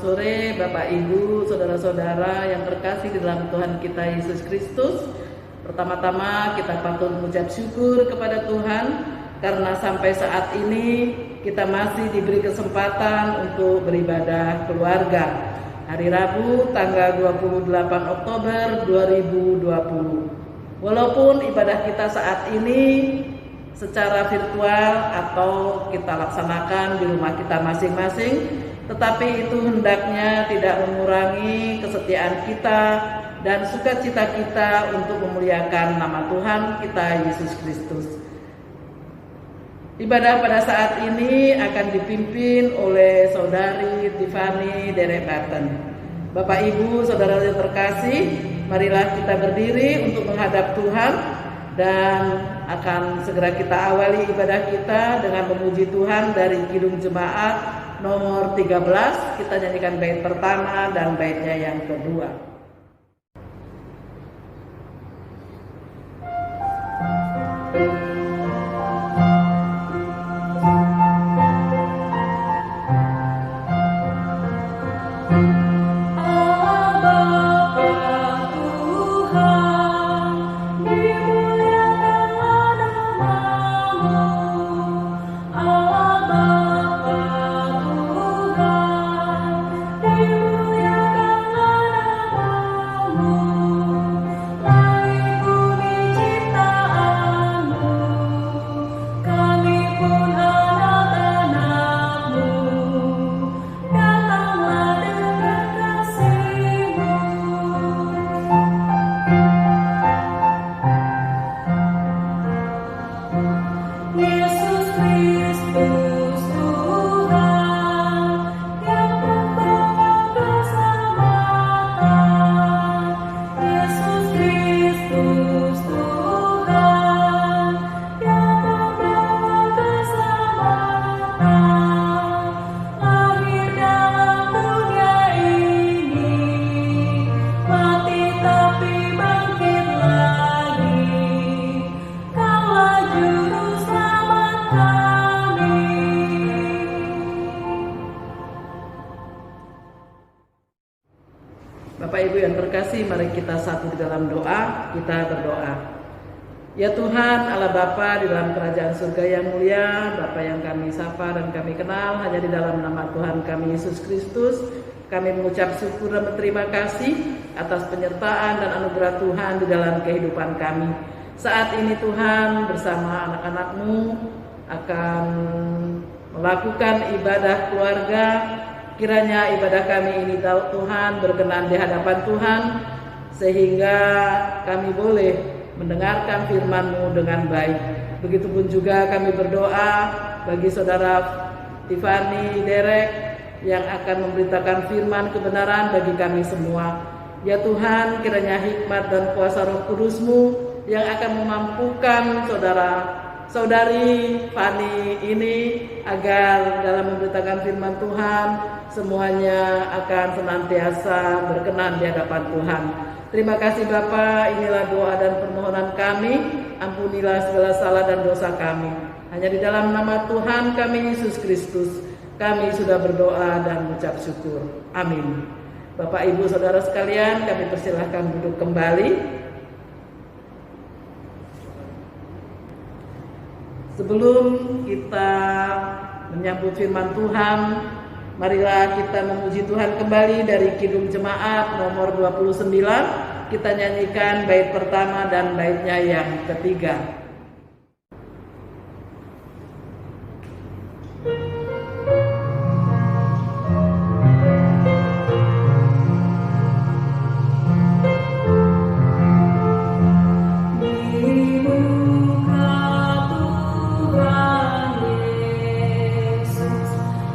sore Bapak Ibu, saudara-saudara yang terkasih di dalam Tuhan kita Yesus Kristus. Pertama-tama kita patut mengucap syukur kepada Tuhan karena sampai saat ini kita masih diberi kesempatan untuk beribadah keluarga. Hari Rabu tanggal 28 Oktober 2020. Walaupun ibadah kita saat ini secara virtual atau kita laksanakan di rumah kita masing-masing, tetapi itu hendaknya tidak mengurangi kesetiaan kita dan sukacita kita untuk memuliakan nama Tuhan kita Yesus Kristus. Ibadah pada saat ini akan dipimpin oleh Saudari Tiffany Derek Barton. Bapak Ibu, saudara yang terkasih, marilah kita berdiri untuk menghadap Tuhan dan akan segera kita awali ibadah kita dengan memuji Tuhan dari Kidung Jemaat nomor 13. Kita nyanyikan bait pertama dan baitnya yang kedua. Bapak Ibu yang terkasih, mari kita satu di dalam doa. Kita berdoa. Ya Tuhan, Allah Bapa di dalam kerajaan surga yang mulia, Bapa yang kami sapa dan kami kenal hanya di dalam nama Tuhan kami Yesus Kristus, kami mengucap syukur dan berterima kasih atas penyertaan dan anugerah Tuhan di dalam kehidupan kami. Saat ini Tuhan bersama anak-anak-Mu akan melakukan ibadah keluarga. Kiranya ibadah kami ini Tuhan berkenan di hadapan Tuhan, sehingga kami boleh mendengarkan firman-Mu dengan baik. Begitupun juga kami berdoa bagi saudara Tiffany Derek yang akan memberitakan firman kebenaran bagi kami semua. Ya Tuhan, kiranya hikmat dan kuasa Roh Kudus-Mu yang akan memampukan saudari Fani ini agar dalam memberitakan firman Tuhan semuanya akan senantiasa berkenan di hadapan Tuhan. Terima kasih Bapa, inilah doa dan permohonan kami. Ampunilah segala salah dan dosa kami. Hanya di dalam nama Tuhan kami Yesus Kristus kami sudah berdoa dan mengucap syukur. Amin. Bapak Ibu Saudara sekalian, kami persilahkan duduk kembali. Sebelum kita menyambut firman Tuhan, marilah kita memuji Tuhan kembali dari Kidung Jemaat nomor 29. Kita nyanyikan bait pertama dan baitnya yang ketiga.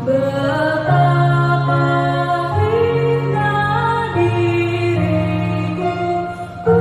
Betapa indah diriku, ku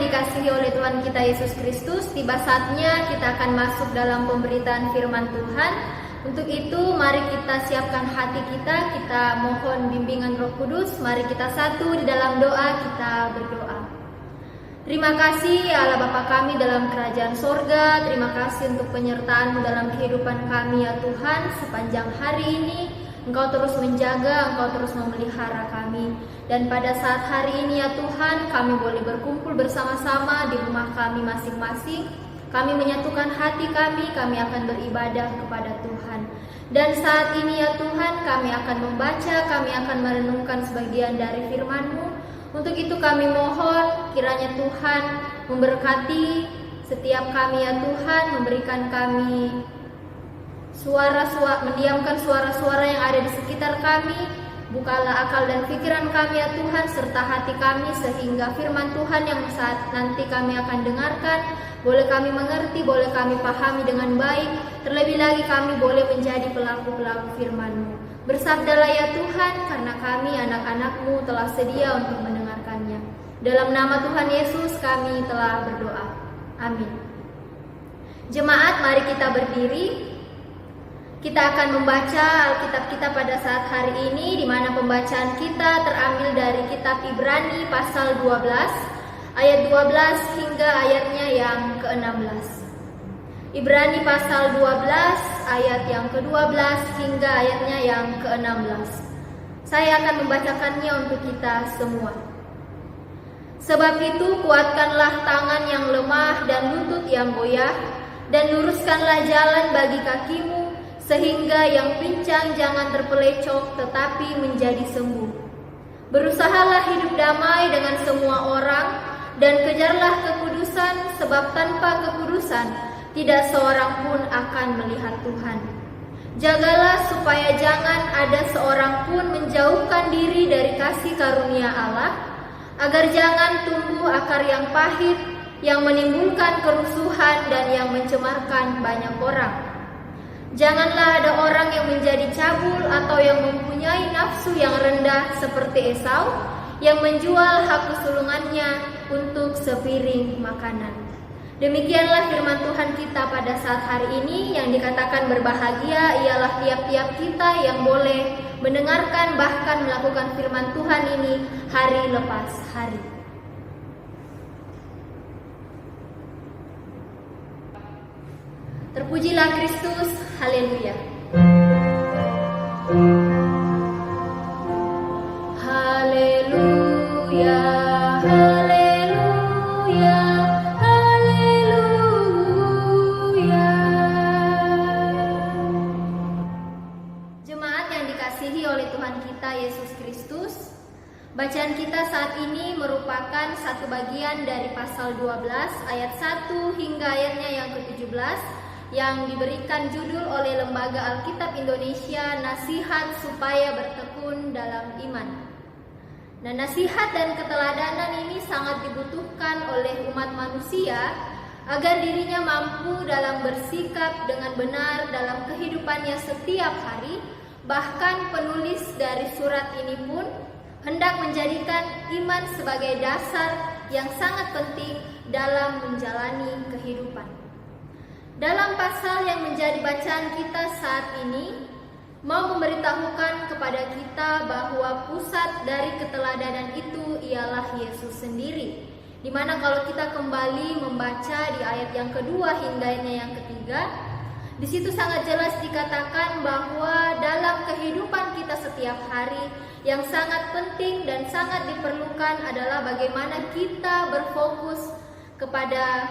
yang dikasihi oleh Tuhan kita Yesus Kristus, tiba saatnya kita akan masuk dalam pemberitaan firman Tuhan. Untuk itu mari kita siapkan hati kita, kita mohon bimbingan Roh Kudus. Mari kita satu di dalam doa, kita berdoa. Terima kasih Allah Bapa kami dalam kerajaan sorga. Terima kasih untuk penyertaan-Mu dalam kehidupan kami ya Tuhan. Sepanjang hari ini Engkau terus menjaga, Engkau terus memelihara kami. Dan pada saat hari ini ya Tuhan, kami boleh berkumpul bersama-sama di rumah kami masing-masing. Kami menyatukan hati kami akan beribadah kepada Tuhan. Dan saat ini ya Tuhan, kami akan membaca, kami akan merenungkan sebagian dari firman-Mu. Untuk itu kami mohon kiranya Tuhan memberkati setiap kami ya Tuhan, memberikan kami mendiamkan suara-suara yang ada di sekitar kami. Bukalah akal dan pikiran kami ya Tuhan, serta hati kami, sehingga firman Tuhan yang saat nanti kami akan dengarkan boleh kami mengerti, boleh kami pahami dengan baik. Terlebih lagi kami boleh menjadi pelaku-pelaku firman-Mu. Bersabdalah ya Tuhan, karena kami anak-anak-Mu telah sedia untuk mendengarkannya. Dalam nama Tuhan Yesus kami telah berdoa. Amin. Jemaat, mari kita berdiri. Kita akan membaca Alkitab kita pada saat hari ini, di mana pembacaan kita terambil dari kitab Ibrani pasal 12 ayat 12 hingga ayatnya yang ke-16. Ibrani pasal 12 ayat yang ke-12 hingga ayatnya yang ke-16. Saya akan membacakannya untuk kita semua. Sebab itu kuatkanlah tangan yang lemah dan lutut yang goyah, dan luruskanlah jalan bagi kakimu, sehingga yang pincang jangan terpelecok tetapi menjadi sembuh. Berusahalah hidup damai dengan semua orang, dan kejarlah kekudusan, sebab tanpa kekudusan tidak seorang pun akan melihat Tuhan. Jagalah supaya jangan ada seorang pun menjauhkan diri dari kasih karunia Allah, agar jangan tumbuh akar yang pahit, yang menimbulkan kerusuhan dan yang mencemarkan banyak orang. Janganlah ada orang yang menjadi cabul atau yang mempunyai nafsu yang rendah seperti Esau, yang menjual hak kesulungannya untuk sepiring makanan. Demikianlah firman Tuhan kita pada saat hari ini. Yang dikatakan berbahagia ialah tiap-tiap kita yang boleh mendengarkan bahkan melakukan firman Tuhan ini hari lepas hari. Terpujilah Kristus, haleluya. Haleluya, haleluya, haleluya. Jemaat yang dikasihi oleh Tuhan kita Yesus Kristus, bacaan kita saat ini merupakan satu bagian dari pasal 12 ayat 1 hingga ayatnya yang ke-17 yang diberikan judul oleh Lembaga Alkitab Indonesia, Nasihat Supaya Bertekun Dalam Iman. Nah, nasihat dan keteladanan ini sangat dibutuhkan oleh umat manusia agar dirinya mampu dalam bersikap dengan benar dalam kehidupannya setiap hari. Bahkan penulis dari surat ini pun hendak menjadikan iman sebagai dasar yang sangat penting dalam menjalani kehidupan. Dalam pasal yang menjadi bacaan kita saat ini, mau memberitahukan kepada kita bahwa pusat dari keteladanan itu ialah Yesus sendiri. Dimana kalau kita kembali membaca di ayat yang kedua hingga ayatnya yang ketiga, di situ sangat jelas dikatakan bahwa dalam kehidupan kita setiap hari yang sangat penting dan sangat diperlukan adalah bagaimana kita berfokus kepada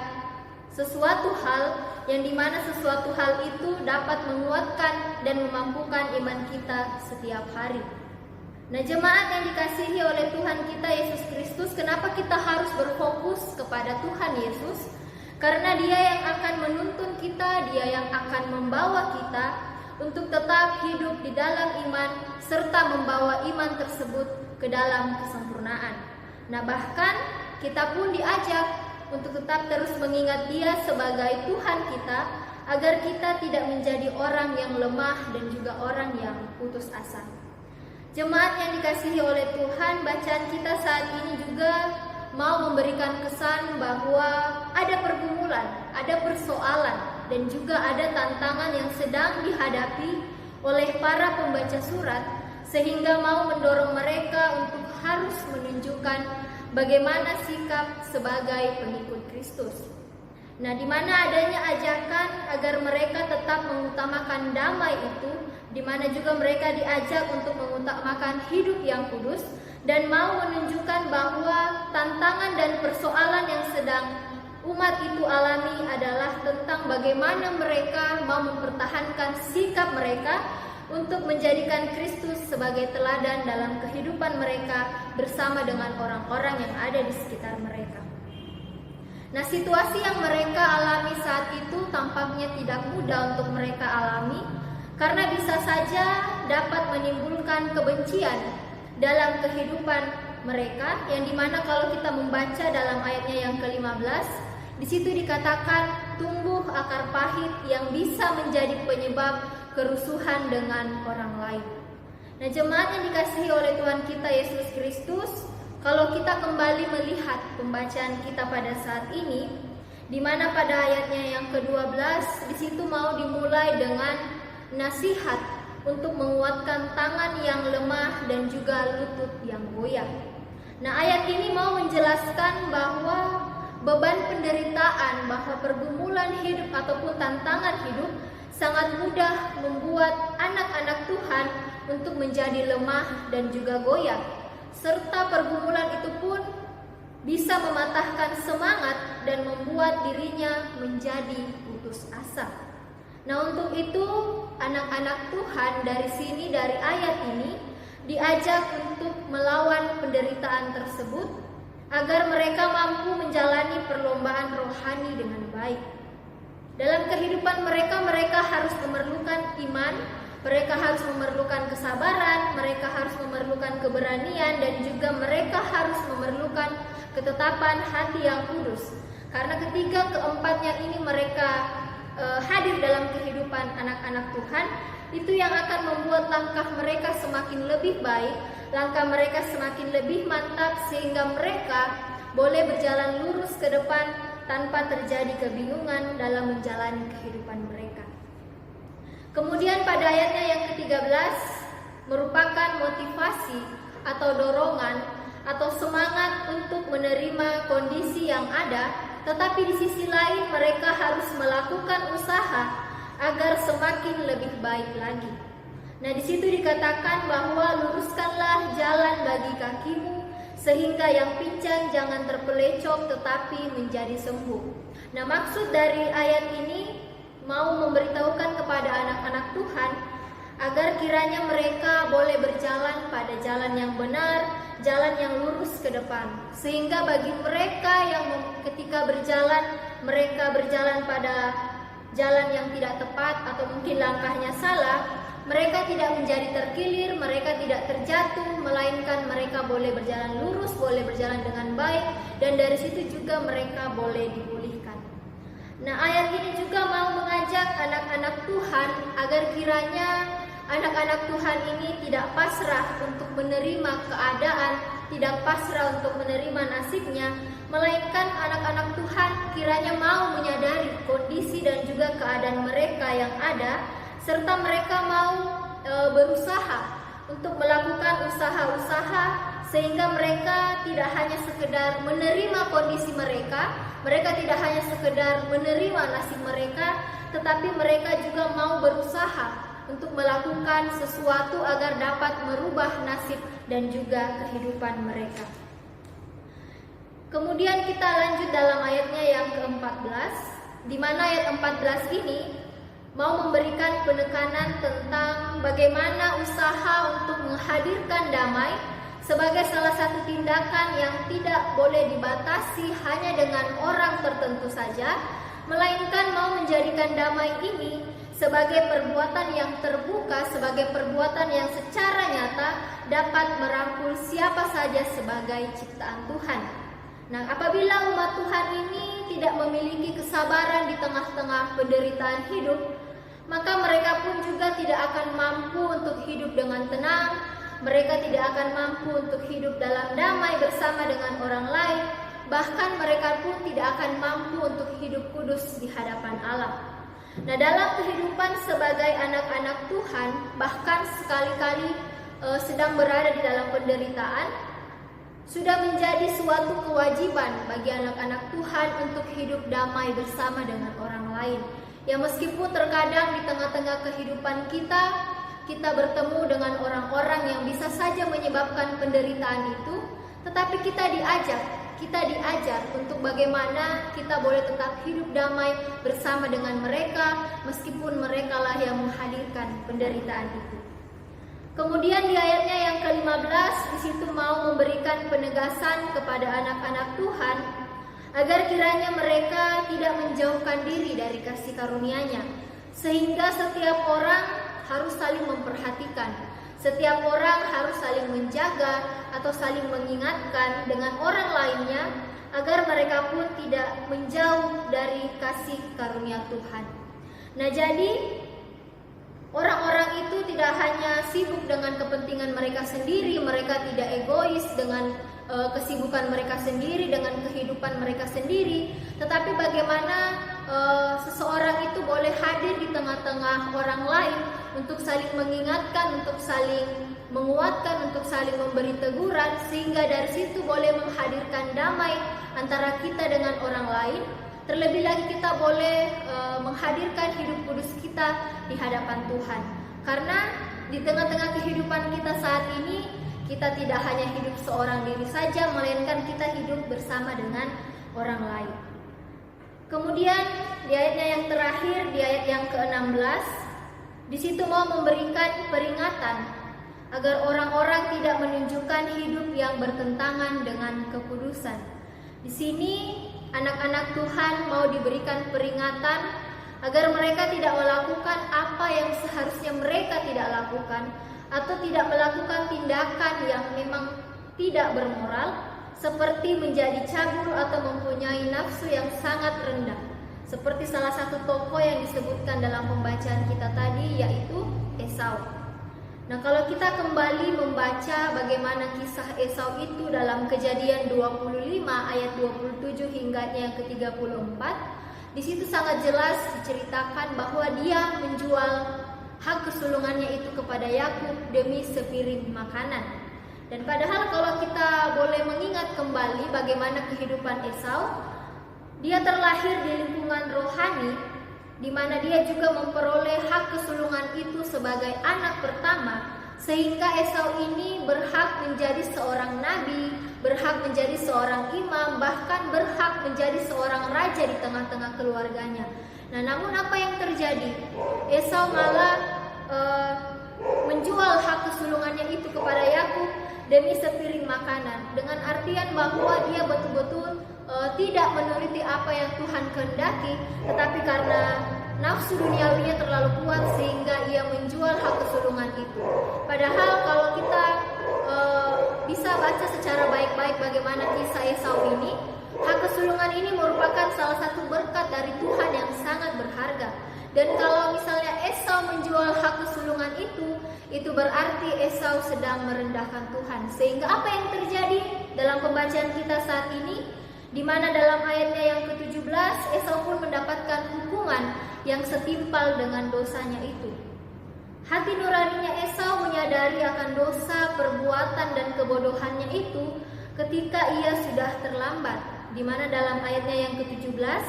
sesuatu hal yang dimana sesuatu hal itu dapat menguatkan dan memampukan iman kita setiap hari. Nah, jemaat yang dikasihi oleh Tuhan kita Yesus Kristus, kenapa kita harus berfokus kepada Tuhan Yesus? Karena Dia yang akan menuntun kita, Dia yang akan membawa kita untuk tetap hidup di dalam iman, serta membawa iman tersebut ke dalam kesempurnaan. Nah, bahkan kita pun diajak untuk tetap terus mengingat Dia sebagai Tuhan kita, agar kita tidak menjadi orang yang lemah dan juga orang yang putus asa. Jemaat yang dikasihi oleh Tuhan, bacaan kita saat ini juga mau memberikan kesan bahwa ada pergumulan, ada persoalan, dan juga ada tantangan yang sedang dihadapi oleh para pembaca surat, sehingga mau mendorong mereka untuk harus menunjukkan bagaimana sikap sebagai pengikut Kristus. Nah, di mana adanya ajakan agar mereka tetap mengutamakan damai itu, di mana juga mereka diajak untuk mengutamakan hidup yang kudus dan mau menunjukkan bahwa tantangan dan persoalan yang sedang umat itu alami adalah tentang bagaimana mereka mau mempertahankan sikap mereka untuk menjadikan Kristus sebagai teladan dalam kehidupan mereka bersama dengan orang-orang yang ada di sekitar mereka. Nah, situasi yang mereka alami saat itu tampaknya tidak mudah untuk mereka alami, karena bisa saja dapat menimbulkan kebencian dalam kehidupan mereka, yang dimana kalau kita membaca dalam ayatnya yang ke-15, di situ dikatakan tumbuh akar pahit yang bisa menjadi penyebab kerusuhan dengan orang lain. Nah, jemaat yang dikasihi oleh Tuhan kita Yesus Kristus, kalau kita kembali melihat pembacaan kita pada saat ini, di mana pada ayatnya yang ke-12 di situ mau dimulai dengan nasihat untuk menguatkan tangan yang lemah dan juga lutut yang goyah. Nah, ayat ini mau menjelaskan bahwa beban penderitaan, bahwa pergumulan hidup ataupun tantangan hidup sangat mudah membuat anak-anak Tuhan untuk menjadi lemah dan juga goyah. Serta pergumulan itu pun bisa mematahkan semangat dan membuat dirinya menjadi putus asa. Nah, untuk itu anak-anak Tuhan dari sini, dari ayat ini diajak untuk melawan penderitaan tersebut agar mereka mampu menjalani perlombaan rohani dengan baik. Dalam kehidupan mereka, mereka harus memerlukan iman, mereka harus memerlukan kesabaran, mereka harus memerlukan keberanian, dan juga mereka harus memerlukan ketetapan hati yang kudus. Karena ketiga keempatnya ini mereka hadir dalam kehidupan anak-anak Tuhan, itu yang akan membuat langkah mereka semakin lebih baik, langkah mereka semakin lebih mantap, sehingga mereka boleh berjalan lurus ke depan tanpa terjadi kebingungan dalam menjalani kehidupan mereka. Kemudian pada ayatnya yang ke-13 merupakan motivasi atau dorongan atau semangat untuk menerima kondisi yang ada, tetapi di sisi lain mereka harus melakukan usaha agar semakin lebih baik lagi. Nah, di situ dikatakan bahwa luruskanlah jalan bagi kakimu sehingga yang pincang jangan terpelecok tetapi menjadi sembuh. Nah, maksud dari ayat ini mau memberitahukan kepada anak-anak Tuhan agar kiranya mereka boleh berjalan pada jalan yang benar, jalan yang lurus ke depan. Sehingga bagi mereka yang ketika berjalan, mereka berjalan pada jalan yang tidak tepat atau mungkin langkahnya salah, mereka tidak menjadi terkilir, mereka tidak terjatuh, melainkan mereka boleh berjalan lurus, boleh berjalan dengan baik, dan dari situ juga mereka boleh dipulihkan. Nah, ayat ini juga mau mengajak anak-anak Tuhan agar kiranya anak-anak Tuhan ini tidak pasrah untuk menerima keadaan, tidak pasrah untuk menerima nasibnya, melainkan anak-anak Tuhan kiranya mau menyadari kondisi dan juga keadaan mereka yang ada, serta mereka mau berusaha untuk melakukan usaha-usaha sehingga mereka tidak hanya sekedar menerima kondisi mereka tidak hanya sekedar menerima nasib mereka, tetapi mereka juga mau berusaha untuk melakukan sesuatu agar dapat merubah nasib dan juga kehidupan mereka. Kemudian kita lanjut dalam ayatnya yang ke-14, di mana ayat 14 ini mau memberikan penekanan tentang bagaimana usaha untuk menghadirkan damai sebagai salah satu tindakan yang tidak boleh dibatasi hanya dengan orang tertentu saja, melainkan mau menjadikan damai ini sebagai perbuatan yang terbuka, sebagai perbuatan yang secara nyata dapat merangkul siapa saja sebagai ciptaan Tuhan. Nah, apabila umat Tuhan ini tidak memiliki kesabaran di tengah-tengah penderitaan hidup, maka mereka pun juga tidak akan mampu untuk hidup dengan tenang. Mereka tidak akan mampu untuk hidup dalam damai bersama dengan orang lain, bahkan mereka pun tidak akan mampu untuk hidup kudus di hadapan Allah. Nah, dalam kehidupan sebagai anak-anak Tuhan, bahkan sekali-kali sedang berada di dalam penderitaan, sudah menjadi suatu kewajiban bagi anak-anak Tuhan untuk hidup damai bersama dengan orang lain. Ya, meskipun terkadang di tengah-tengah kehidupan kita bertemu dengan orang-orang yang bisa saja menyebabkan penderitaan itu, tetapi kita diajar untuk bagaimana kita boleh tetap hidup damai bersama dengan mereka, meskipun mereka lah yang menghadirkan penderitaan itu. Kemudian di ayatnya yang ke-15, di situ mau memberikan penegasan kepada anak-anak Tuhan agar kiranya mereka tidak menjauhkan diri dari kasih karunia-Nya, sehingga setiap orang harus saling memperhatikan, setiap orang harus saling menjaga atau saling mengingatkan dengan orang lainnya agar mereka pun tidak menjauh dari kasih karunia Tuhan. Nah, jadi orang-orang itu tidak hanya sibuk dengan kepentingan mereka sendiri, mereka tidak egois dengan kesibukan mereka sendiri, dengan kehidupan mereka sendiri, tetapi bagaimana seseorang itu boleh hadir di tengah-tengah orang lain untuk saling mengingatkan, untuk saling menguatkan, untuk saling memberi teguran, sehingga dari situ boleh menghadirkan damai antara kita dengan orang lain. Terlebih lagi kita boleh menghadirkan hidup kudus kita di hadapan Tuhan. Karena di tengah-tengah kehidupan kita saat ini, kita tidak hanya hidup seorang diri saja, melainkan kita hidup bersama dengan orang lain. Kemudian di ayatnya yang terakhir, di ayat yang ke-16, di situ mau memberikan peringatan agar orang-orang tidak menunjukkan hidup yang bertentangan dengan kekudusan. Di sini anak-anak Tuhan mau diberikan peringatan agar mereka tidak melakukan apa yang seharusnya mereka tidak lakukan, atau tidak melakukan tindakan yang memang tidak bermoral, seperti menjadi cabul atau mempunyai nafsu yang sangat rendah, seperti salah satu tokoh yang disebutkan dalam pembacaan kita tadi, yaitu Esau. Nah, kalau kita kembali membaca bagaimana kisah Esau itu dalam Kejadian 25 ayat 27 hingga yang ke-34, di situ sangat jelas diceritakan bahwa dia menjual hak kesulungannya itu kepada Yakub demi sepiring makanan. Dan padahal kalau kita boleh mengingat kembali bagaimana kehidupan Esau, dia terlahir di lingkungan rohani, di mana dia juga memperoleh hak kesulungan itu sebagai anak pertama, sehingga Esau ini berhak menjadi seorang nabi, berhak menjadi seorang imam, bahkan berhak menjadi seorang raja di tengah-tengah keluarganya. Nah, namun apa yang terjadi? Esau malah menjual hak kesulungannya itu kepada Yakub demi sepiring makanan, dengan artian bahwa dia betul-betul tidak menuruti apa yang Tuhan kehendaki, tetapi karena nafsu duniawinya terlalu kuat sehingga ia menjual hak kesulungan itu. Padahal kalau kita bisa baca secara baik-baik bagaimana kisah Esau ini, hak kesulungan ini merupakan salah satu berkat dari Tuhan yang sangat berharga. Dan kalau misalnya Esau menjual hak kesulungan itu berarti Esau sedang merendahkan Tuhan. Sehingga apa yang terjadi dalam pembacaan kita saat ini, di mana dalam ayatnya yang ke-17 Esau pun mendapatkan hukuman yang setimpal dengan dosanya itu. Hati nuraninya Esau menyadari akan dosa, perbuatan dan kebodohannya itu ketika ia sudah terlambat. Di mana dalam ayatnya yang ke-17,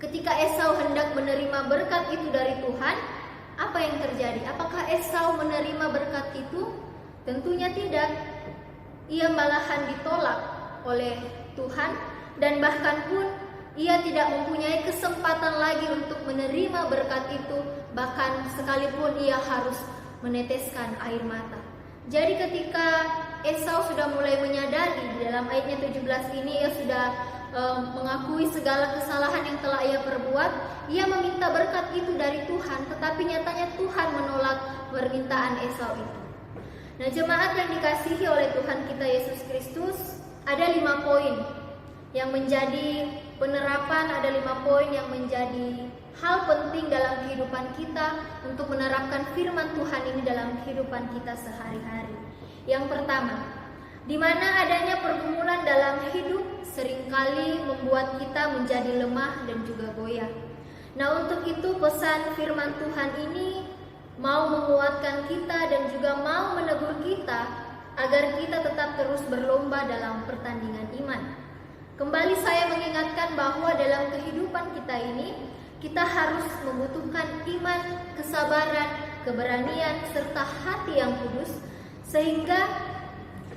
ketika Esau hendak menerima berkat itu dari Tuhan, apa yang terjadi? Apakah Esau menerima berkat itu? Tentunya tidak. Ia malahan ditolak oleh Tuhan, dan bahkan pun ia tidak mempunyai kesempatan lagi untuk menerima berkat itu, bahkan sekalipun ia harus meneteskan air mata. Jadi ketika Esau sudah mulai menyadari, di dalam ayatnya 17 ini ia sudah mengakui segala kesalahan yang telah ia perbuat, ia meminta berkat itu dari Tuhan, tetapi nyatanya Tuhan menolak permintaan Esau itu. Nah, jemaat yang dikasihi oleh Tuhan kita Yesus Kristus, ada 5 poin yang menjadi penerapan, ada 5 poin yang menjadi hal penting dalam kehidupan kita untuk menerapkan firman Tuhan ini dalam kehidupan kita sehari-hari. Yang pertama, di mana adanya pergumulan dalam hidup seringkali membuat kita menjadi lemah dan juga goyah. Nah, untuk itu pesan firman Tuhan ini mau menguatkan kita dan juga mau menegur kita agar kita tetap terus berlomba dalam pertandingan iman. Kembali saya mengingatkan bahwa dalam kehidupan kita ini kita harus membutuhkan iman, kesabaran, keberanian, serta hati yang kudus sehingga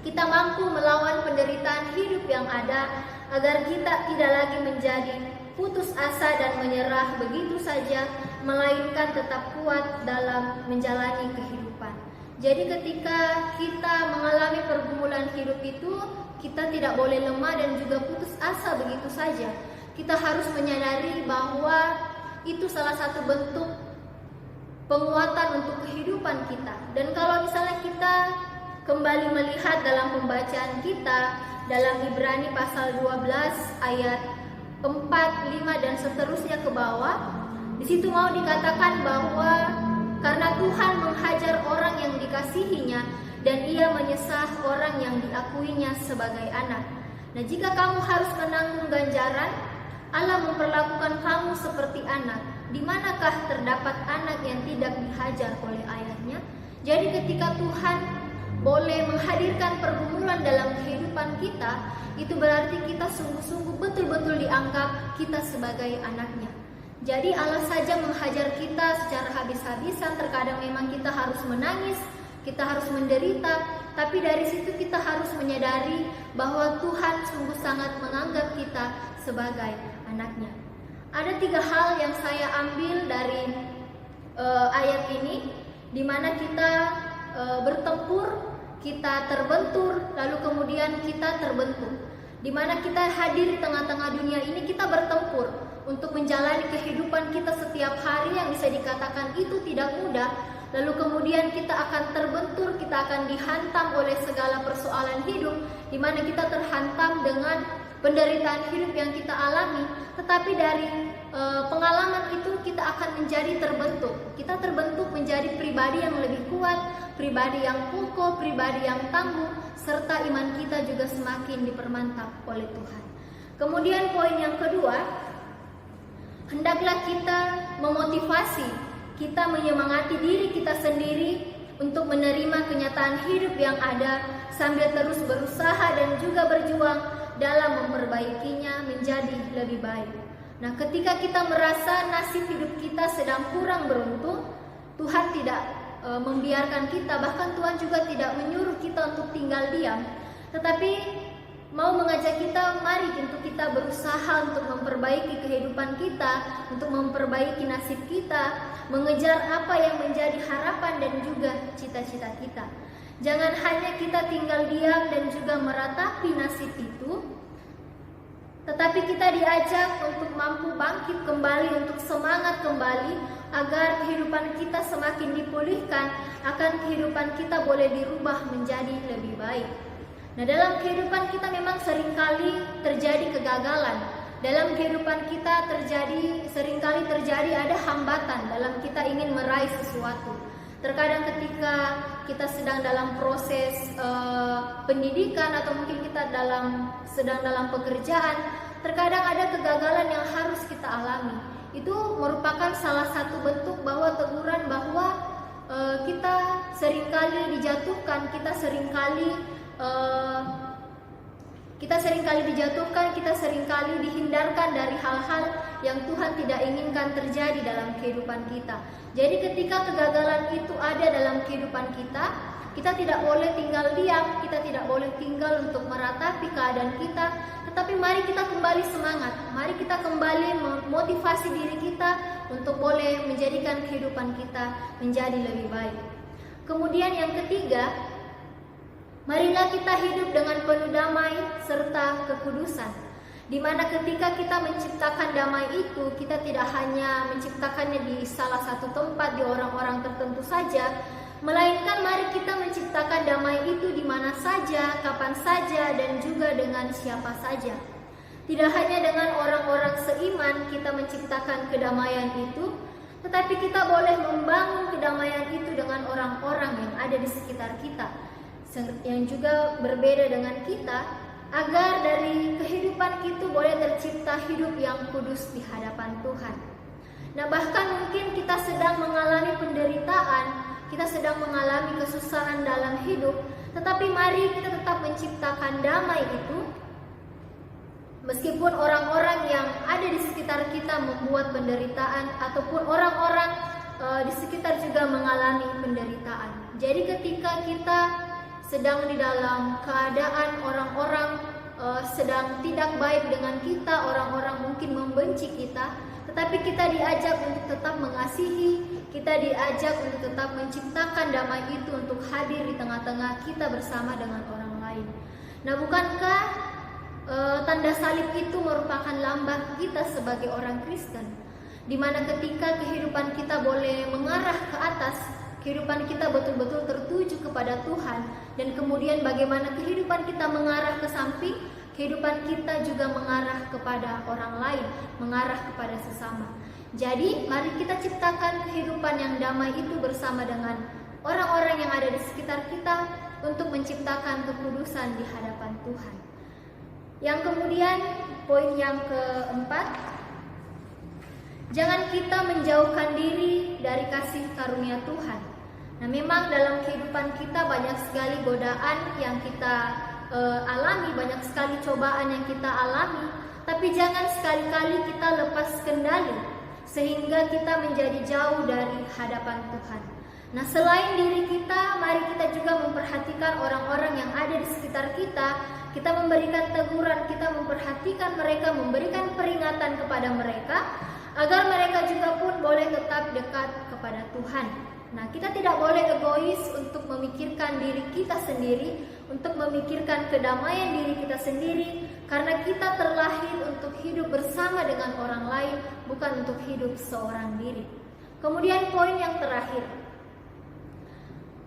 kita mampu melawan penderitaan hidup yang ada agar kita tidak lagi menjadi putus asa dan menyerah begitu saja, melainkan tetap kuat dalam menjalani kehidupan. Jadi ketika kita mengalami pergumulan hidup itu, kita tidak boleh lemah dan juga putus asa begitu saja. Kita harus menyadari bahwa itu salah satu bentuk penguatan untuk kehidupan kita. Dan kalau misalnya kita kembali melihat dalam pembacaan kita dalam Ibrani pasal 12 ayat 4, 5 dan seterusnya ke bawah, di situ mau dikatakan bahwa karena Tuhan menghajar orang yang dikasihinya dan ia menyesah orang yang diakuinya sebagai anak. Nah, jika kamu harus menanggung ganjaran, Allah memperlakukan kamu seperti anak. Di manakah terdapat anak yang tidak dihajar oleh ayahnya? Jadi ketika Tuhan boleh menghadirkan pergumulan dalam kehidupan kita, itu berarti kita sungguh-sungguh betul-betul dianggap kita sebagai anaknya. Jadi Allah saja menghajar kita secara habis-habisan. Terkadang memang kita harus menangis, kita harus menderita, tapi dari situ kita harus menyadari bahwa Tuhan sungguh sangat menganggap kita sebagai anaknya. Ada 3 hal yang saya ambil dari ayat ini, di mana kita bertempur, kita terbentur, lalu kemudian kita terbentuk. Di mana kita hadir di tengah-tengah dunia ini, kita bertempur untuk menjalani kehidupan kita setiap hari yang bisa dikatakan itu tidak mudah. Lalu kemudian kita akan terbentur, kita akan dihantam oleh segala persoalan hidup, di mana kita terhantam dengan penderitaan hidup yang kita alami. Tetapi dari pengalaman itu kita akan menjadi terbentuk. Kita terbentuk menjadi pribadi yang lebih kuat, pribadi yang kokoh, pribadi yang tangguh, serta iman kita juga semakin dipermantap oleh Tuhan. Kemudian poin yang kedua, hendaklah kita memotivasi, kita menyemangati diri kita sendiri untuk menerima kenyataan hidup yang ada sambil terus berusaha dan juga berjuang dalam memperbaikinya menjadi lebih baik. Nah, ketika kita merasa nasib hidup kita sedang kurang beruntung, Tuhan tidak membiarkan kita, bahkan Tuhan juga tidak menyuruh kita untuk tinggal diam, tetapi mau mengajak kita, mari untuk kita berusaha untuk memperbaiki kehidupan kita, untuk memperbaiki nasib kita, mengejar apa yang menjadi harapan dan juga cita-cita kita. Jangan hanya kita tinggal diam dan juga meratapi nasib itu, tetapi kita diajak untuk mampu bangkit kembali, untuk semangat kembali, agar kehidupan kita semakin dipulihkan, akan kehidupan kita boleh dirubah menjadi lebih baik. Nah, dalam kehidupan kita memang seringkali terjadi kegagalan. Dalam kehidupan kita seringkali terjadi ada hambatan dalam kita ingin meraih sesuatu. Terkadang ketika kita sedang dalam proses pendidikan atau mungkin kita sedang dalam pekerjaan, terkadang ada kegagalan yang harus kita alami. Itu merupakan salah satu bentuk bahwa teguran bahwa kita seringkali dijatuhkan, kita seringkali dijatuhkan, kita seringkali dihindarkan dari hal-hal yang Tuhan tidak inginkan terjadi dalam kehidupan kita. Jadi ketika kegagalan itu ada dalam kehidupan kita, kita tidak boleh tinggal diam, kita tidak boleh tinggal untuk meratapi keadaan kita, tetapi mari kita kembali semangat, mari kita kembali memotivasi diri kita untuk boleh menjadikan kehidupan kita menjadi lebih baik. Kemudian yang ketiga, marilah kita hidup dengan penuh damai serta kekudusan, di mana ketika kita menciptakan damai itu, kita tidak hanya menciptakannya di salah satu tempat, di orang-orang tertentu saja, melainkan mari kita menciptakan damai itu di mana saja, kapan saja, dan juga dengan siapa saja. Tidak hanya dengan orang-orang seiman kita menciptakan kedamaian itu, tetapi kita boleh membangun kedamaian itu dengan orang-orang yang ada di sekitar kita. yang juga berbeda dengan kita, agar dari kehidupan kita boleh tercipta hidup yang kudus di hadapan Tuhan. Nah, bahkan mungkin kita sedang mengalami penderitaan, kita sedang mengalami kesusahan dalam hidup, tetapi mari kita tetap menciptakan damai itu. Meskipun orang-orang yang ada di sekitar kita membuat penderitaan, ataupun orang-orang di sekitar juga mengalami penderitaan. Jadi ketika kita sedang di dalam keadaan orang-orang sedang tidak baik dengan kita, orang-orang mungkin membenci kita, tetapi kita diajak untuk tetap mengasihi, kita diajak untuk tetap menciptakan damai itu untuk hadir di tengah-tengah kita bersama dengan orang lain. Nah, bukankah tanda salib itu merupakan lambang kita sebagai orang Kristen, di mana ketika kehidupan kita boleh mengarah ke atas, kehidupan kita betul-betul tertuju kepada Tuhan, dan kemudian bagaimana kehidupan kita mengarah ke samping, kehidupan kita juga mengarah kepada orang lain, mengarah kepada sesama. Jadi mari kita ciptakan kehidupan yang damai itu bersama dengan orang-orang yang ada di sekitar kita untuk menciptakan kekudusan di hadapan Tuhan. Yang kemudian poin yang keempat, jangan kita menjauhkan diri dari kasih karunia Tuhan. Nah, memang dalam kehidupan kita banyak sekali godaan yang kita alami, banyak sekali cobaan yang kita alami, tapi jangan sekali-kali kita lepas kendali sehingga kita menjadi jauh dari hadapan Tuhan. Nah, selain diri kita, mari kita juga memperhatikan orang-orang yang ada di sekitar kita. Kita memberikan teguran, kita memperhatikan mereka, memberikan peringatan kepada mereka, agar mereka juga pun boleh tetap dekat kepada Tuhan. Nah, kita tidak boleh egois untuk memikirkan diri kita sendiri, untuk memikirkan kedamaian diri kita sendiri, karena kita terlahir untuk hidup bersama dengan orang lain, bukan untuk hidup seorang diri. Kemudian poin yang terakhir,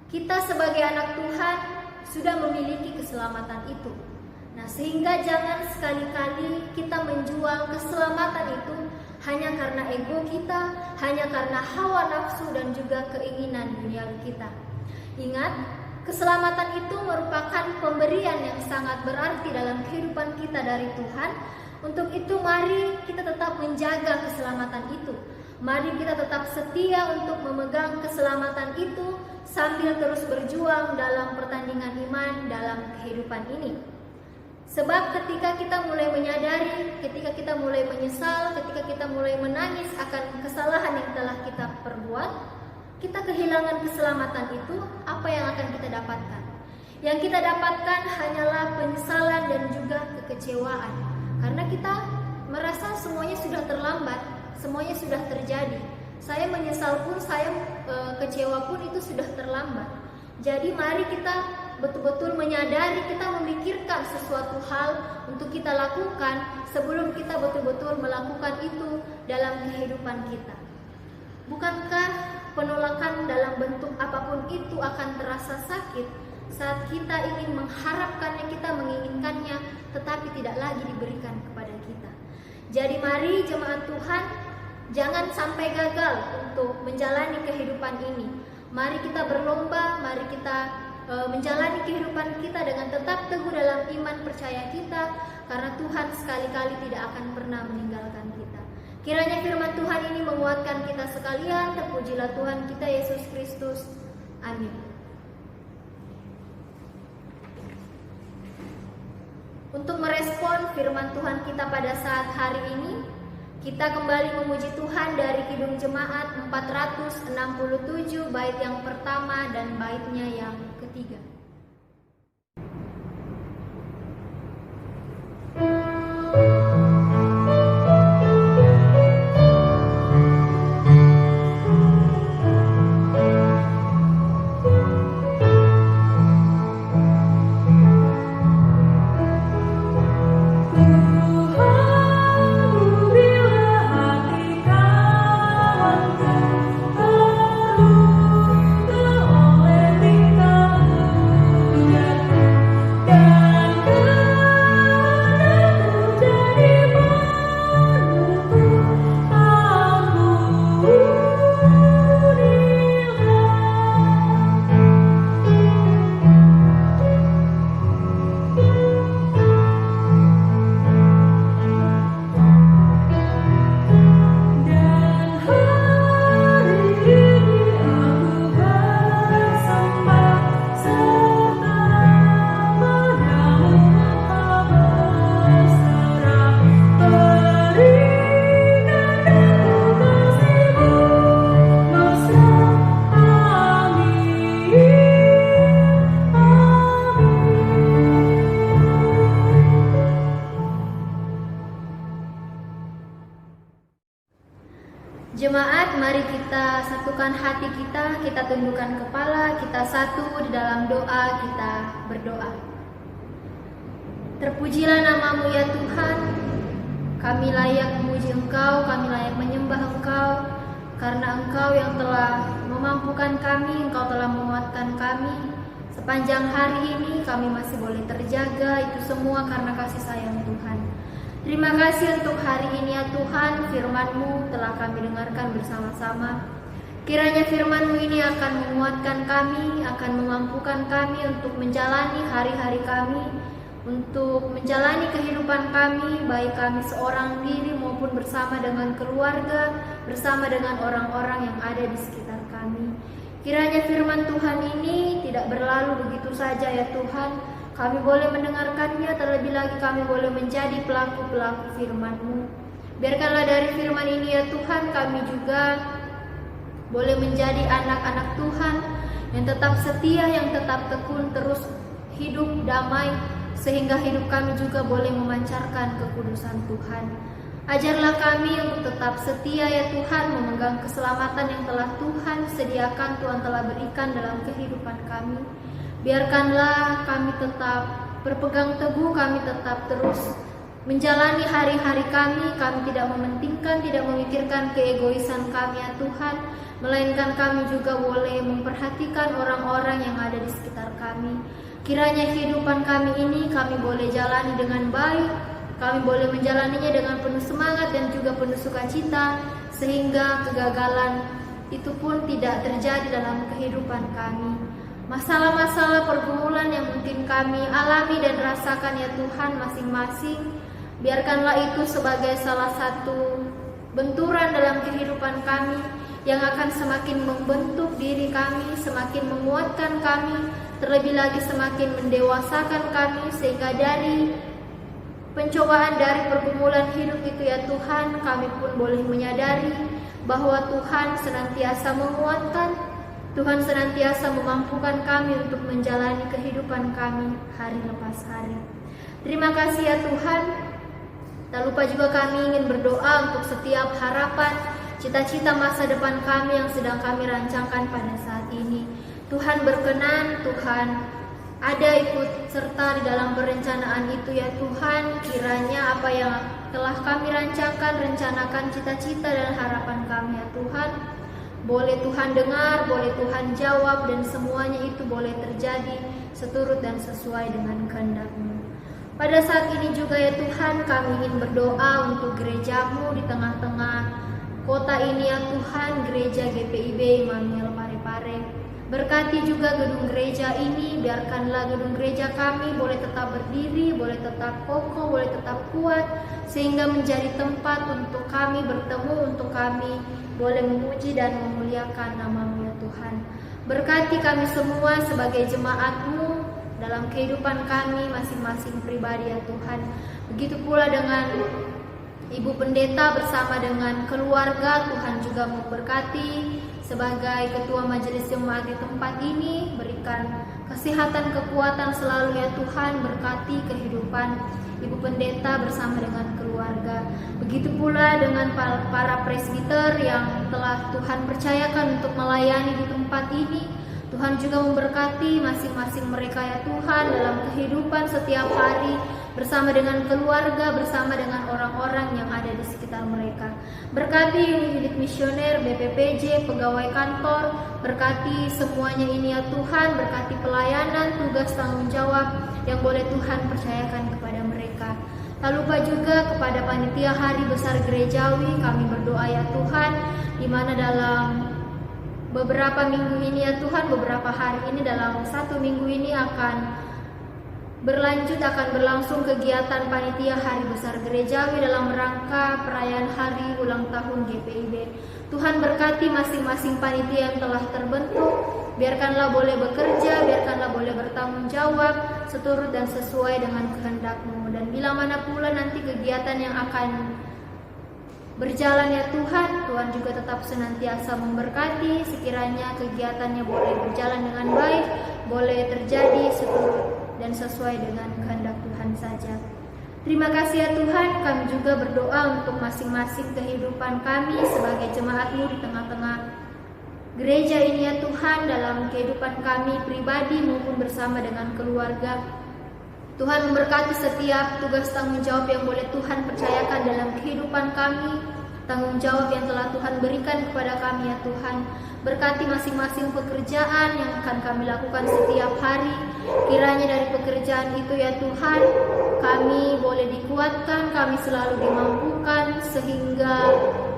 kita sebagai anak Tuhan sudah memiliki keselamatan itu. Nah, sehingga jangan sekali-kali kita menjual keselamatan itu hanya karena ego kita, hanya karena hawa nafsu dan juga keinginan duniawi kita. Ingat, keselamatan itu merupakan pemberian yang sangat berarti dalam kehidupan kita dari Tuhan. Untuk itu mari kita tetap menjaga keselamatan itu. Mari kita tetap setia untuk memegang keselamatan itu sambil terus berjuang dalam pertandingan iman dalam kehidupan ini. Sebab ketika kita mulai menyadari, ketika kita mulai menyesal, ketika kita mulai menangis akan kesalahan yang telah kita perbuat, kita kehilangan keselamatan itu, apa yang akan kita dapatkan? Yang kita dapatkan hanyalah penyesalan dan juga kekecewaan. Karena kita merasa semuanya sudah terlambat, semuanya sudah terjadi. Saya menyesal pun, saya kecewa pun itu sudah terlambat. Jadi mari kita betul-betul menyadari, kita memikirkan sesuatu hal untuk kita lakukan sebelum kita betul-betul melakukan itu dalam kehidupan kita. Bukankah penolakan dalam bentuk apapun itu akan terasa sakit saat kita ingin mengharapkannya, kita menginginkannya, tetapi tidak lagi diberikan kepada kita. Jadi mari jemaat Tuhan, jangan sampai gagal untuk menjalani kehidupan ini. Mari kita berlomba, mari kita menjalani kehidupan kita dengan tetap teguh dalam iman percaya kita, karena Tuhan sekali-kali tidak akan pernah meninggalkan kita. Kiranya firman Tuhan ini menguatkan kita sekalian. Terpujilah Tuhan kita Yesus Kristus. Amin. Untuk merespon firman Tuhan kita pada saat hari ini, kita kembali memuji Tuhan dari Kidung Jemaat 467 bait yang pertama dan baitnya yang ketiga. Teroleh tingkahmu mari kita satukan hati kita tundukkan kepala, kita satu di dalam doa, kita berdoa. Terpujilah namamu ya Tuhan, kami layak memuji Engkau, kami layak menyembah Engkau, karena Engkau yang telah memampukan kami, Engkau telah menguatkan kami. Sepanjang hari ini kami masih boleh terjaga, itu semua karena kasih sayang Tuhan. Terima kasih untuk hari ini ya Tuhan, firman-Mu telah kami dengarkan bersama-sama. Kiranya firman-Mu ini akan menguatkan kami, akan memampukan kami untuk menjalani hari-hari kami, untuk menjalani kehidupan kami, baik kami seorang diri maupun bersama dengan keluarga, bersama dengan orang-orang yang ada di sekitar kami. Kiranya firman Tuhan ini tidak berlalu begitu saja ya Tuhan. Kami boleh mendengarkannya, terlebih lagi kami boleh menjadi pelaku-pelaku firman-Mu. Biarkanlah dari firman ini ya Tuhan, kami juga boleh menjadi anak-anak Tuhan yang tetap setia, yang tetap tekun, terus hidup damai, sehingga hidup kami juga boleh memancarkan kekudusan Tuhan. Ajarlah kami untuk tetap setia ya Tuhan, memegang keselamatan yang telah Tuhan sediakan, Tuhan telah berikan dalam kehidupan kami. Biarkanlah kami tetap berpegang teguh, kami tetap terus menjalani hari-hari kami tidak mementingkan, tidak memikirkan keegoisan kami ya Tuhan, melainkan kami juga boleh memperhatikan orang-orang yang ada di sekitar kami. Kiranya kehidupan kami ini kami boleh jalani dengan baik, kami boleh menjalaninya dengan penuh semangat dan juga penuh sukacita, sehingga kegagalan itu pun tidak terjadi dalam kehidupan kami. Masalah-masalah pergumulan yang mungkin kami alami dan rasakan ya Tuhan masing-masing, biarkanlah itu sebagai salah satu benturan dalam kehidupan kami yang akan semakin membentuk diri kami, semakin menguatkan kami, terlebih lagi semakin mendewasakan kami, sehingga dari pencobaan, dari pergumulan hidup itu ya Tuhan, kami pun boleh menyadari bahwa Tuhan senantiasa menguatkan, Tuhan senantiasa memampukan kami untuk menjalani kehidupan kami hari lepas hari. Terima kasih ya Tuhan. Tak lupa juga kami ingin berdoa untuk setiap harapan, cita-cita masa depan kami yang sedang kami rancangkan pada saat ini. Tuhan berkenan, Tuhan ada ikut serta di dalam perencanaan itu ya Tuhan. Kiranya apa yang telah kami rancangkan, rencanakan, cita-cita dan harapan kami ya Tuhan, boleh Tuhan dengar, boleh Tuhan jawab, dan semuanya itu boleh terjadi seturut dan sesuai dengan kehendak-Mu. Pada saat ini juga ya Tuhan, kami ingin berdoa untuk gereja-Mu di tengah-tengah kota ini ya Tuhan, gereja GPIB Immanuel Parepare. Berkati juga gedung gereja ini, biarkanlah gedung gereja kami boleh tetap berdiri, boleh tetap kokoh, boleh tetap kuat, sehingga menjadi tempat untuk kami bertemu, untuk kami boleh memuji dan memuliakan nama-Mu ya Tuhan. Berkati kami semua sebagai jemaat-Mu dalam kehidupan kami masing-masing pribadi ya Tuhan. Begitu pula dengan Ibu Pendeta bersama dengan keluarga, Tuhan juga memberkati sebagai ketua majelis jemaat di tempat ini. Berikan kesehatan, kekuatan selalu ya Tuhan, berkati kehidupan Ibu Pendeta bersama dengan keluarga. Begitu pula dengan para presbiter yang telah Tuhan percayakan untuk melayani di tempat ini. Tuhan juga memberkati masing-masing mereka ya Tuhan dalam kehidupan setiap hari, bersama dengan keluarga, bersama dengan orang-orang yang ada di sekitar mereka. Berkati unit misioner, BPPJ, pegawai kantor, berkati semuanya ini ya Tuhan, berkati pelayanan, tugas, tanggung jawab yang boleh Tuhan percayakan kepada mereka. Tak lupa juga kepada panitia Hari Besar Gerejawi, kami berdoa ya Tuhan, di mana dalam beberapa minggu ini ya Tuhan, beberapa hari ini, dalam satu minggu ini akan berlangsung kegiatan panitia Hari Besar Gerejawi dalam rangka perayaan hari ulang tahun GPIB. Tuhan berkati masing-masing panitia yang telah terbentuk, biarkanlah boleh bekerja, biarkanlah boleh bertanggung jawab seturut dan sesuai dengan kehendak-Mu. Dan bila mana pula nanti kegiatan yang akan berjalan ya Tuhan, Tuhan juga tetap senantiasa memberkati, sekiranya kegiatannya boleh berjalan dengan baik, boleh terjadi seturut dan sesuai dengan kehendak Tuhan saja. Terima kasih ya Tuhan, kami juga berdoa untuk masing-masing kehidupan kami sebagai jemaat-Mu di tengah-tengah gereja ini ya Tuhan, dalam kehidupan kami pribadi maupun bersama dengan keluarga. Tuhan memberkati setiap tugas tanggung jawab yang boleh Tuhan percayakan dalam kehidupan kami, tanggung jawab yang telah Tuhan berikan kepada kami ya Tuhan. Berkati masing-masing pekerjaan yang akan kami lakukan setiap hari. Kiranya dari pekerjaan itu ya Tuhan, kami boleh dikuatkan, kami selalu dimampukan, sehingga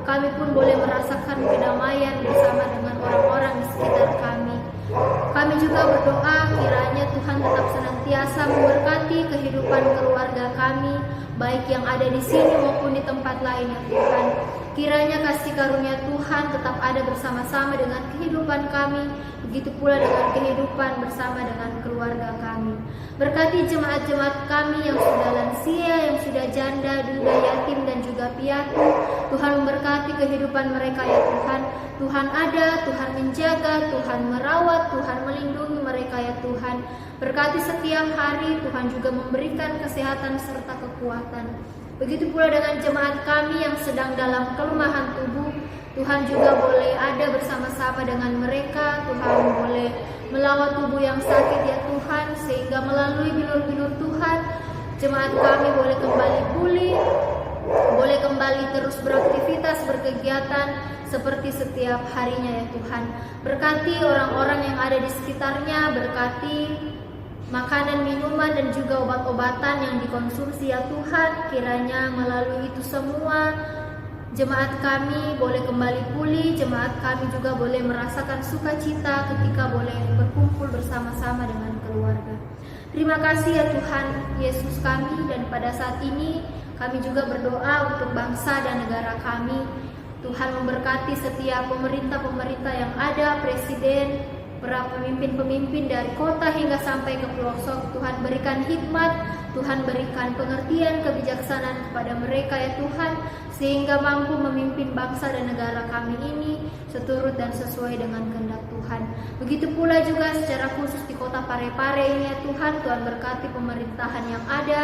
kami pun boleh merasakan kedamaian bersama dengan orang-orang di sekitar kami. Kami juga berdoa kiranya Tuhan tetap senantiasa memberkati kehidupan keluarga kami, baik yang ada di sini maupun di tempat lain ya Tuhan. Kiranya kasih karunia Tuhan tetap ada bersama-sama dengan kehidupan kami, begitu pula dengan kehidupan bersama dengan keluarga kami. Berkati jemaat-jemaat kami yang sudah lansia, yang sudah janda, duda, yatim, dan juga piatu. Tuhan memberkati kehidupan mereka ya Tuhan. Tuhan ada, Tuhan menjaga, Tuhan merawat, Tuhan melindungi mereka ya Tuhan. Berkati setiap hari, Tuhan juga memberikan kesehatan serta kekuatan. Begitu pula dengan jemaat kami yang sedang dalam kelemahan tubuh, Tuhan juga boleh ada bersama-sama dengan mereka. Tuhan boleh melawat tubuh yang sakit ya Tuhan, sehingga melalui bilur-bilur Tuhan, jemaat kami boleh kembali pulih, boleh kembali terus beraktivitas, berkegiatan seperti setiap harinya ya Tuhan. Berkati orang-orang yang ada di sekitarnya, berkati makanan, minuman, dan juga obat-obatan yang dikonsumsi ya Tuhan. Kiranya melalui itu semua jemaat kami boleh kembali pulih, jemaat kami juga boleh merasakan sukacita ketika boleh berkumpul bersama-sama dengan keluarga. Terima kasih ya Tuhan Yesus kami, dan pada saat ini kami juga berdoa untuk bangsa dan negara kami. Tuhan memberkati setiap pemerintah-pemerintah yang ada, presiden, para pemimpin-pemimpin dari kota hingga sampai ke pelosok. Tuhan berikan hikmat, Tuhan berikan pengertian, kebijaksanaan kepada mereka ya Tuhan, sehingga mampu memimpin bangsa dan negara kami ini seturut dan sesuai dengan kehendak Tuhan. Begitu pula juga secara khusus di kota Parepare ini ya Tuhan. Tuhan berkati pemerintahan yang ada,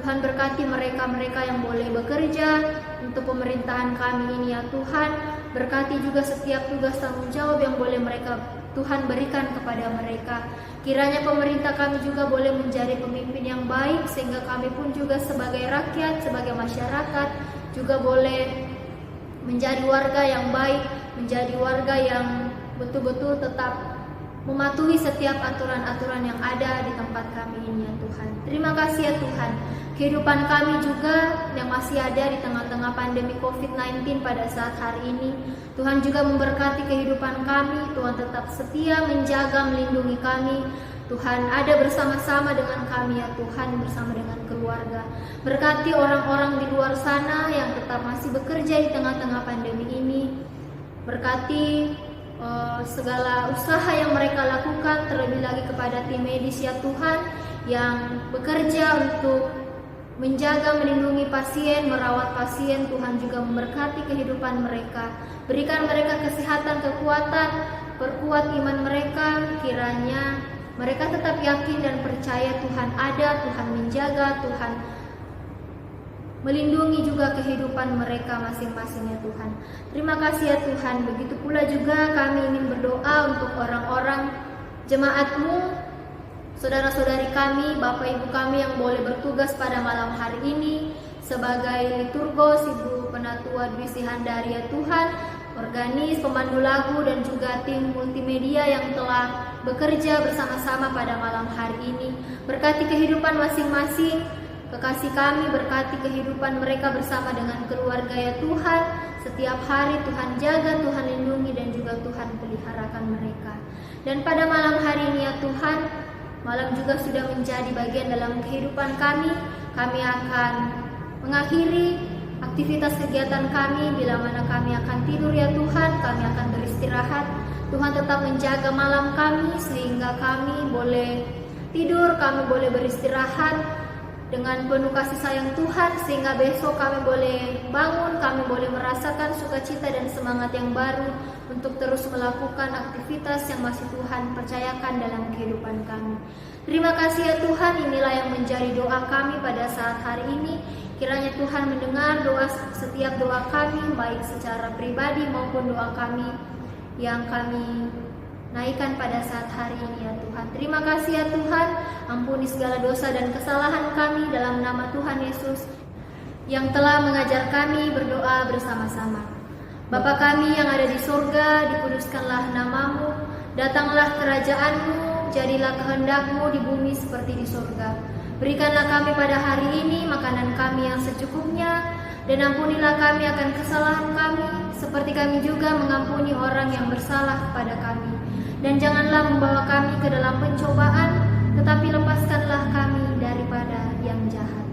Tuhan berkati mereka-mereka yang boleh bekerja untuk pemerintahan kami ini ya Tuhan. Berkati juga setiap tugas tanggung jawab yang boleh mereka Tuhan berikan kepada mereka. Kiranya pemerintah kami juga boleh menjadi pemimpin yang baik, sehingga kami pun juga sebagai rakyat, sebagai masyarakat juga boleh menjadi warga yang baik, menjadi warga yang betul-betul tetap mematuhi setiap aturan-aturan yang ada di tempat kami ini ya Tuhan. Terima kasih ya Tuhan. Kehidupan kami juga yang masih ada di tengah-tengah pandemi COVID-19 pada saat hari ini, Tuhan juga memberkati kehidupan kami. Tuhan tetap setia menjaga, melindungi kami. Tuhan ada bersama-sama dengan kami ya Tuhan, bersama dengan keluarga. Berkati orang-orang di luar sana yang tetap masih bekerja di tengah-tengah pandemi ini. Berkati segala usaha yang mereka lakukan, terlebih lagi kepada tim medis ya Tuhan yang bekerja untuk menjaga, melindungi pasien, merawat pasien. Tuhan juga memberkati kehidupan mereka. Berikan mereka kesehatan, kekuatan, perkuat iman mereka. Kiranya mereka tetap yakin dan percaya Tuhan ada, Tuhan menjaga, Tuhan melindungi juga kehidupan mereka masing-masing ya Tuhan. Terima kasih ya Tuhan. Begitu pula juga kami ingin berdoa untuk orang-orang jemaat-Mu, saudara-saudari kami, Bapak Ibu kami yang boleh bertugas pada malam hari ini sebagai liturgos, Ibu Penatua Dwi Sihandari ya Tuhan, organis, pemandu lagu, dan juga tim multimedia yang telah bekerja bersama-sama pada malam hari ini. Berkati kehidupan masing-masing kekasih kami, berkati kehidupan mereka bersama dengan keluarga ya Tuhan. Setiap hari Tuhan jaga, Tuhan lindungi, dan juga Tuhan peliharakan mereka. Dan pada malam hari ini ya Tuhan, malam juga sudah menjadi bagian dalam kehidupan kami. Kami akan mengakhiri aktivitas kegiatan kami. Bila mana kami akan tidur ya Tuhan, kami akan beristirahat. Tuhan tetap menjaga malam kami sehingga kami boleh tidur, kami boleh beristirahat, dengan penuh kasih sayang Tuhan, sehingga besok kami boleh bangun, kami boleh merasakan sukacita dan semangat yang baru untuk terus melakukan aktivitas yang masih Tuhan percayakan dalam kehidupan kami. Terima kasih ya Tuhan, inilah yang menjadi doa kami pada saat hari ini. Kiranya Tuhan mendengar setiap doa kami, baik secara pribadi maupun doa kami yang kami naikkan pada saat hari ini ya Tuhan. Terima kasih ya Tuhan, ampuni segala dosa dan kesalahan kami dalam nama Tuhan Yesus yang telah mengajar kami berdoa bersama-sama. Bapa kami yang ada di surga, dikuduskanlah namamu, datanglah kerajaan-Mu, jadilah kehendak-Mu di bumi seperti di surga. Berikanlah kami pada hari ini makanan kami yang secukupnya, dan ampunilah kami akan kesalahan kami, seperti kami juga mengampuni orang yang bersalah kepada kami. Dan janganlah membawa kami ke dalam pencobaan, tetapi lepaskanlah kami daripada yang jahat.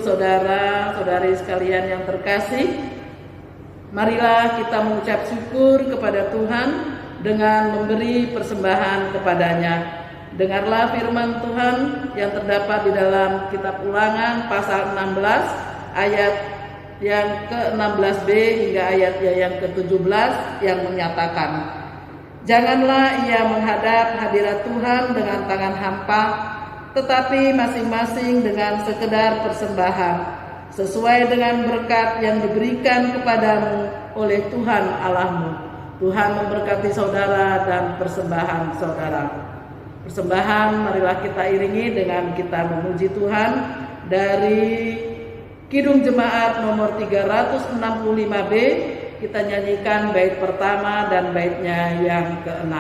Saudara-saudari sekalian yang terkasih, marilah kita mengucap syukur kepada Tuhan dengan memberi persembahan kepadanya. Dengarlah firman Tuhan yang terdapat di dalam kitab Ulangan pasal 16 ayat yang ke-16b hingga ayat yang ke-17 yang menyatakan, "Janganlah ia menghadap hadirat Tuhan dengan tangan hampa, tetapi masing-masing dengan sekedar persembahan, sesuai dengan berkat yang diberikan kepadamu oleh Tuhan Allahmu." Tuhan memberkati saudara dan persembahan saudara. Persembahan marilah kita iringi dengan kita memuji Tuhan dari Kidung Jemaat nomor 365B. Kita nyanyikan bait pertama dan baitnya yang ke-6.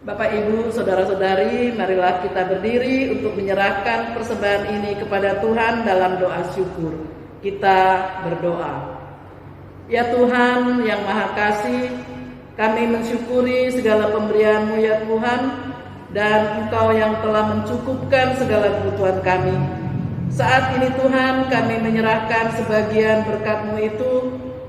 Bapak Ibu, saudara-saudari, marilah kita berdiri untuk menyerahkan persembahan ini kepada Tuhan dalam doa syukur. Kita berdoa. Ya Tuhan yang Maha Kasih, kami mensyukuri segala pemberian-Mu ya Tuhan, dan Engkau yang telah mencukupkan segala kebutuhan kami. Saat ini Tuhan, kami menyerahkan sebagian berkat-Mu itu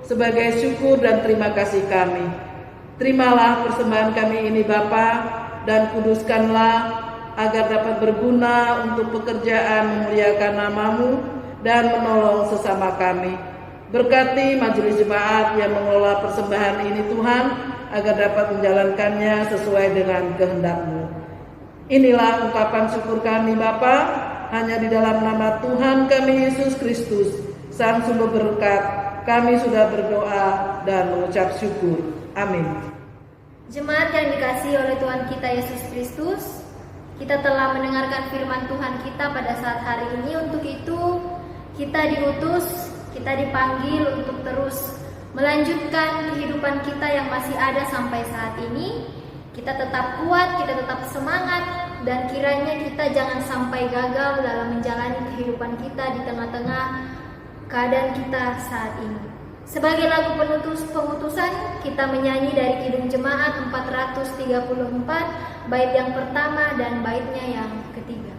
sebagai syukur dan terima kasih kami. Terimalah persembahan kami ini Bapa, dan kuduskanlah agar dapat berguna untuk pekerjaan memuliakan nama-Mu dan menolong sesama kami. Berkati majelis jemaat yang mengelola persembahan ini Tuhan, agar dapat menjalankannya sesuai dengan kehendak-Mu. Inilah ungkapan syukur kami Bapa, hanya di dalam nama Tuhan kami Yesus Kristus, Sang Sumber Berkat, kami sudah berdoa dan mengucap syukur. Amin. Jemaat yang dikasihi oleh Tuhan kita Yesus Kristus, kita telah mendengarkan firman Tuhan kita pada saat hari ini. Untuk itu, kita diutus, kita dipanggil untuk terus melanjutkan kehidupan kita yang masih ada sampai saat ini. Kita tetap kuat, kita tetap semangat, dan kiranya kita jangan sampai gagal dalam menjalani kehidupan kita di tengah-tengah keadaan kita saat ini. Sebagai lagu pengutusan, kita menyanyi dari Kidung Jemaat 434, bait yang pertama dan baitnya yang ketiga.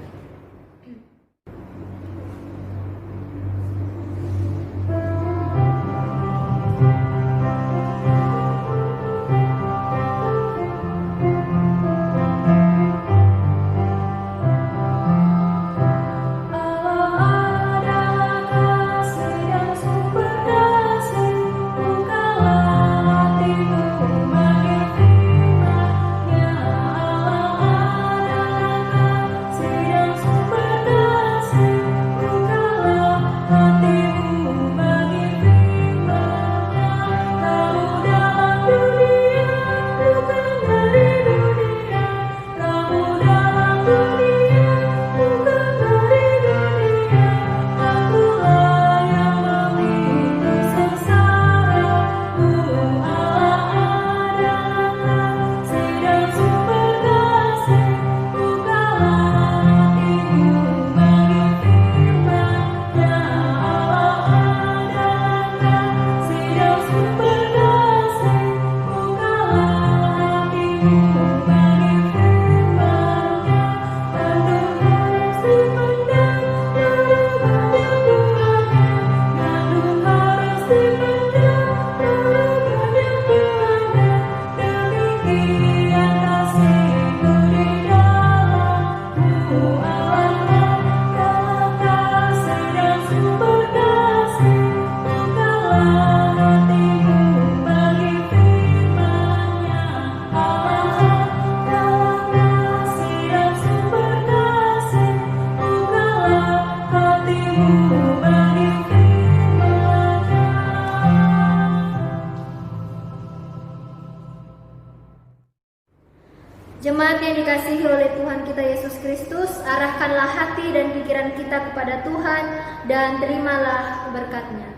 Jemaat yang dikasihi oleh Tuhan kita Yesus Kristus, arahkanlah hati dan pikiran kita kepada Tuhan dan terimalah berkat-Nya.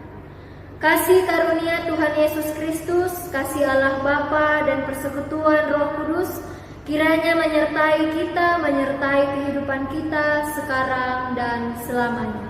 Kasih karunia Tuhan Yesus Kristus, kasih Allah Bapa dan persekutuan Roh Kudus kiranya menyertai kita, menyertai kehidupan kita sekarang dan selamanya.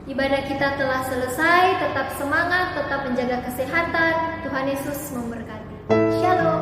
Ibadah kita telah selesai, tetap semangat, tetap menjaga kesehatan. Tuhan Yesus memberkati. Shalom.